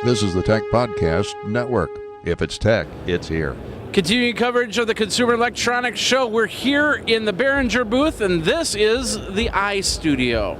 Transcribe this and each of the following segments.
This is the Tech Podcast Network. If it's tech, it's here. Continuing coverage of the Consumer Electronics Show. We're here in the Behringer booth, and this is the iStudio.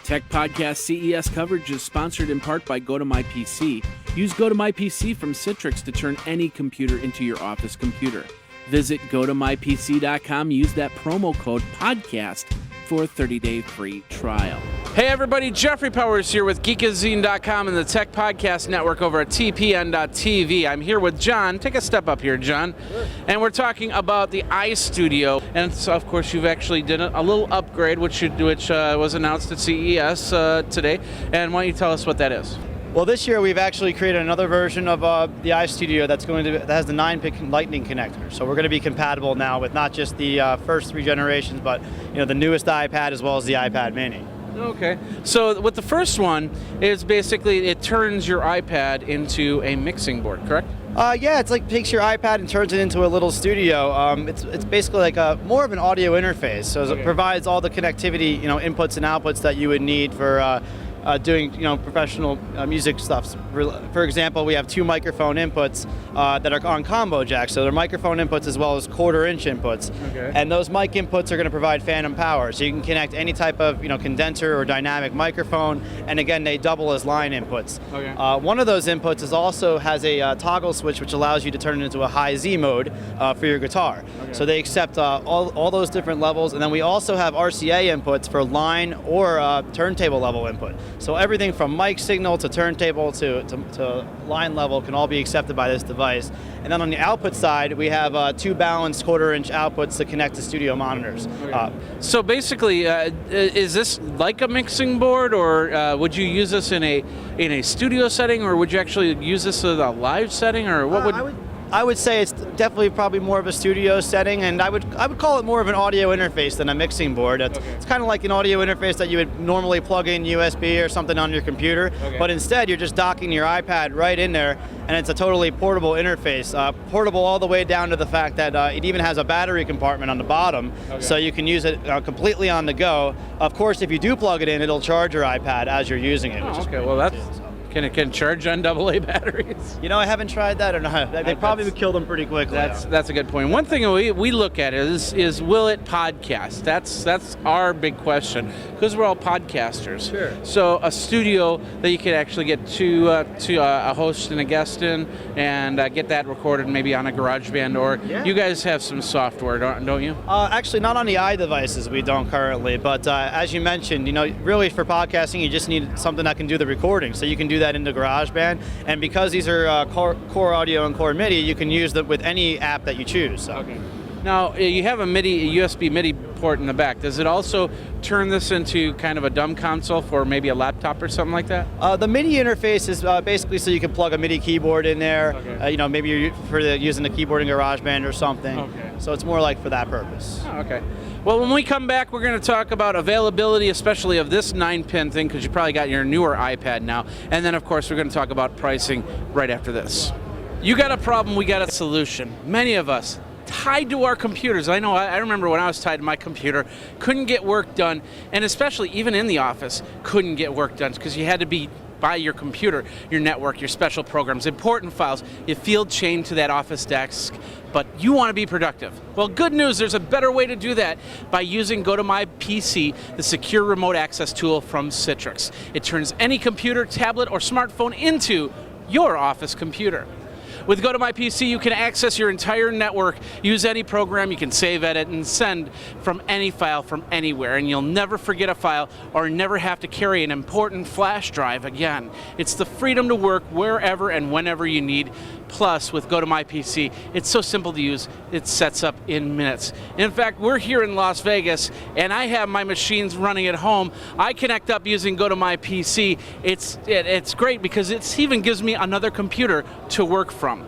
Tech Podcast CES coverage is sponsored in part by GoToMyPC. Use GoToMyPC from Citrix to turn any computer into your office computer. Visit GoToMyPC.com. Use that promo code PODCAST for a 30-day free trial. Hey everybody, Jeffrey Powers here with Geekazine.com and the Tech Podcast Network over at TPN.TV. I'm here with John. Take a step up here, John. Sure. And we're talking about the iStudio. And so, of course, you've actually did a little upgrade, which was announced at CES today. And why don't you tell us what that is? Well, this year we've actually created another version of the iStudio that has the 9-pin Lightning connector. So we're going to be compatible now with not just the first 3 generations, but the newest iPad as well as the iPad Mini. Okay, so with the first one, is basically it turns your iPad into a mixing board, correct? Yeah, it's like takes your iPad and turns it into a little studio. It's basically like more of an audio interface. So it provides all the connectivity, inputs and outputs that you would need for doing professional music stuff. For example, we have 2 microphone inputs that are on combo jacks. So they're microphone inputs as well as 1/4-inch inputs. Okay. And those mic inputs are going to provide phantom power. So you can connect any type of condenser or dynamic microphone. And again, they double as line inputs. Okay. One of those inputs has a toggle switch which allows you to turn it into a high Z mode for your guitar. Okay. So they accept all those different levels. And then we also have RCA inputs for line or turntable level input. So everything from mic signal to turntable to line level can all be accepted by this device. And then on the output side, we have 2 balanced 1/4-inch outputs to connect to studio monitors. So basically, is this like a mixing board, or would you use this in a studio setting, or would you actually use this in a live setting, or what would? I would say it's definitely probably more of a studio setting, and I would call it more of an audio interface than a mixing board. It's kind of like an audio interface that you would normally plug in USB or something on your computer, but instead you're just docking your iPad right in there, and it's a totally portable interface. Portable all the way down to the fact that it even has a battery compartment on the bottom, so you can use it completely on the go. Of course, if you do plug it in, it'll charge your iPad as you're using it. Well, that's... Can it charge on AA batteries? I haven't tried that or not. They probably would kill them pretty quickly. That's a good point. One thing we look at is will it podcast? That's our big question, because we're all podcasters. Sure. So a studio that you could actually get to a host and a guest in and get that recorded maybe on a GarageBand, or you guys have some software, don't you? Actually, not on the iDevices. We don't currently, but as you mentioned, really for podcasting, you just need something that can do the recording. So you can do that into GarageBand, and because these are core audio and core MIDI, you can use them with any app that you choose. So. Okay. Now you have a USB MIDI port in the back. Does it also turn this into kind of a dumb console for maybe a laptop or something like that? The MIDI interface is basically so you can plug a MIDI keyboard in there. Okay. Maybe you're using the keyboard in GarageBand or something. Okay. So it's more like for that purpose. Oh, okay. Well, when we come back, we're going to talk about availability, especially of this 9-pin thing, because you probably got your newer iPad now. And then, of course, we're going to talk about pricing right after this. You got a problem, we got a solution. Many of us tied to our computers. I know, I remember when I was tied to my computer, couldn't get work done, and especially even in the office, couldn't get work done because you had to be by your computer, your network, your special programs, important files. You field chain to that office desk, but you want to be productive. Well, good news, there's a better way to do that by using GoToMyPC, the secure remote access tool from Citrix. It turns any computer, tablet, or smartphone into your office computer. With GoToMyPC, you can access your entire network, use any program, you can save, edit, and send from any file from anywhere, and you'll never forget a file or never have to carry an important flash drive again. It's the freedom to work wherever and whenever you need. Plus, with GoToMyPC, it's so simple to use, it sets up in minutes. In fact, we're here in Las Vegas, and I have my machines running at home. I connect up using GoToMyPC. It's great because it even gives me another computer to work from.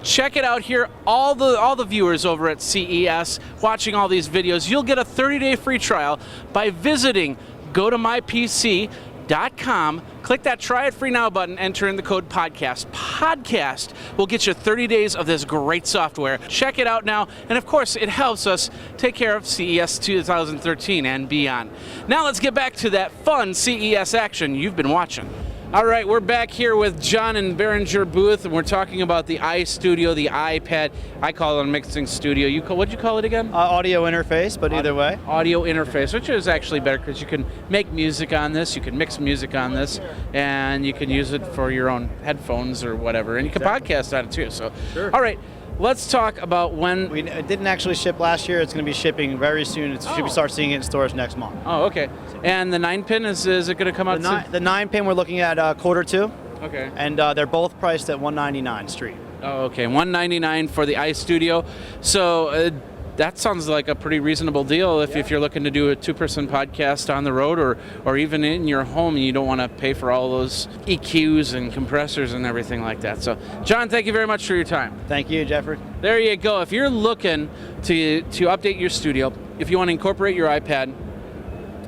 Check it out here, all the viewers over at CES watching all these videos. You'll get a 30-day free trial by visiting GoToMyPC iStudio.com. Click that Try It Free Now button, enter in the code PODCAST. PODCAST will get you 30 days of this great software. Check it out now, and of course, it helps us take care of CES 2013 and beyond. Now let's get back to that fun CES action you've been watching. All right, we're back here with John in Behringer booth, and we're talking about the iStudio, the iPad. I call it a mixing studio. What'd you call it again? Audio interface, but either way. Audio interface, which is actually better because you can make music on this, you can mix music on this, and you can use it for your own headphones or whatever, and you can podcast on it too. So, sure. All right. Let's talk about when... It didn't actually ship last year. It's going to be shipping very soon. It should start seeing it in stores next month. Oh, okay. And the 9-pin, is it going to come out soon? The 9-pin we're looking at Q2. Okay. And they're both priced at $199 street. Oh, okay. $199 for the iStudio. So that sounds like a pretty reasonable deal if you're looking to do a two-person podcast on the road or even in your home and you don't want to pay for all those EQs and compressors and everything like that. So, John, thank you very much for your time. Thank you, Jeffrey. There you go. If you're looking to update your studio, if you want to incorporate your iPad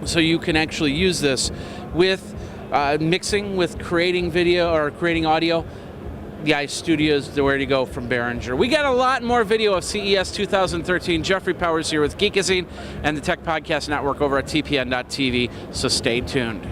so you can actually use this with mixing, with creating video or creating audio, the iStudio is the way to go from Behringer. We got a lot more video of CES 2013. Jeffrey Powers here with Geekazine and the Tech Podcast Network over at tpn.tv, so stay tuned.